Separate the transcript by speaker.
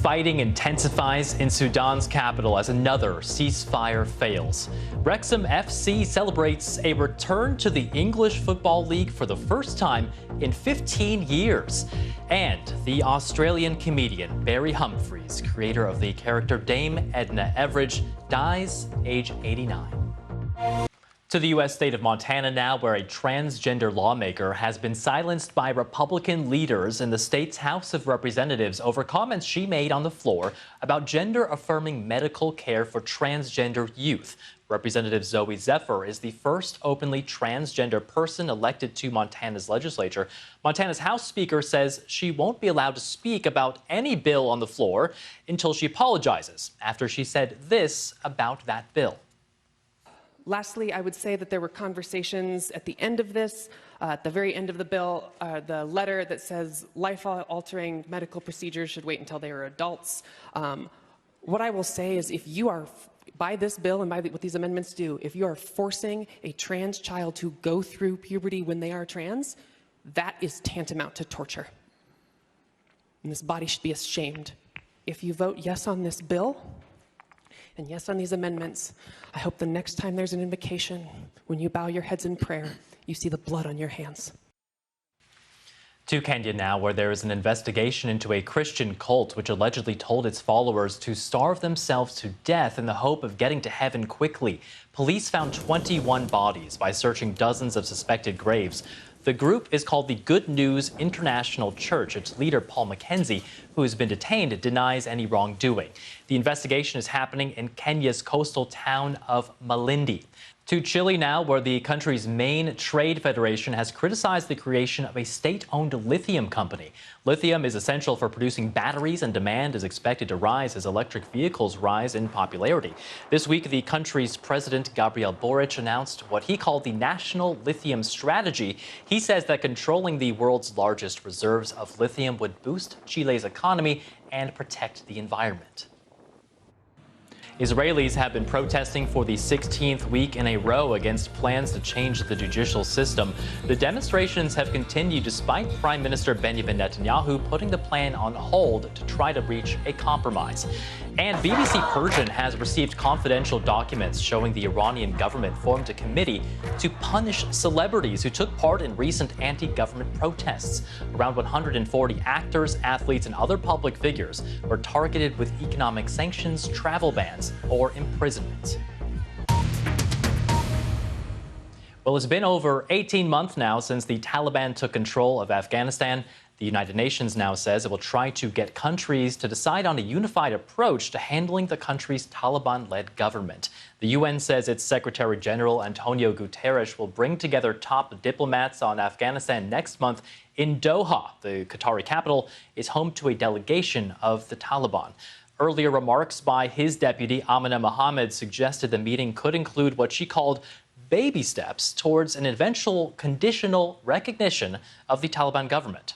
Speaker 1: Fighting intensifies in Sudan's capital as another ceasefire fails. Wrexham FC celebrates a return to the English Football League for the first time in 15 years. And the Australian comedian Barry Humphries, creator of the character Dame Edna Everage, dies age 89. To the U.S. state of Montana now, where a transgender lawmaker has been silenced by Republican leaders in the state's House of Representatives over comments she made on the floor about gender-affirming medical care for transgender youth. Representative Zoe Zephyr is the first openly transgender person elected to Montana's legislature. Montana's House Speaker says she won't be allowed to speak about any bill on the floor until she apologizes after she said this about that bill.
Speaker 2: Lastly, I would say that there were conversations at the end of this, at the very end of the bill, the letter that says life-altering medical procedures should wait until they are adults. What I will say is if you are, by this bill and by what these amendments do, if you are forcing a trans child to go through puberty when they are trans, that is tantamount to torture. And this body should be ashamed. If you vote yes on this bill, and yes on these amendments, I hope the next time there's an invocation, when you bow your heads in prayer, you see the blood on your hands.
Speaker 1: To Kenya now, where there is an investigation into a Christian cult which allegedly told its followers to starve themselves to death in the hope of getting to heaven quickly. Police found 21 bodies by searching dozens of suspected graves. The group is called the Good News International Church. Its leader, Paul Mackenzie, who has been detained, denies any wrongdoing. The investigation is happening in Kenya's coastal town of Malindi. To Chile now, where the country's main trade federation has criticized the creation of a state-owned lithium company. Lithium is essential for producing batteries, and demand is expected to rise as electric vehicles rise in popularity. This week, the country's president, Gabriel Boric, announced what he called the National Lithium Strategy. He says that controlling the world's largest reserves of lithium would boost Chile's economy and protect the environment. Israelis have been protesting for the 16th week in a row against plans to change the judicial system. The demonstrations have continued despite Prime Minister Benjamin Netanyahu putting the plan on hold to try to reach a compromise. And BBC Persian has received confidential documents showing the Iranian government formed a committee to punish celebrities who took part in recent anti-government protests. Around 140 actors, athletes, and other public figures were targeted with economic sanctions, travel bans, or imprisonment. Well, it's been over 18 months now since the Taliban took control of Afghanistan. The United Nations now says it will try to get countries to decide on a unified approach to handling the country's Taliban-led government. The UN says its Secretary General Antonio Guterres will bring together top diplomats on Afghanistan next month in Doha. The Qatari capital is home to a delegation of the Taliban. Earlier remarks by his deputy, Amina Mohammed, suggested the meeting could include what she called baby steps towards an eventual conditional recognition of the Taliban government.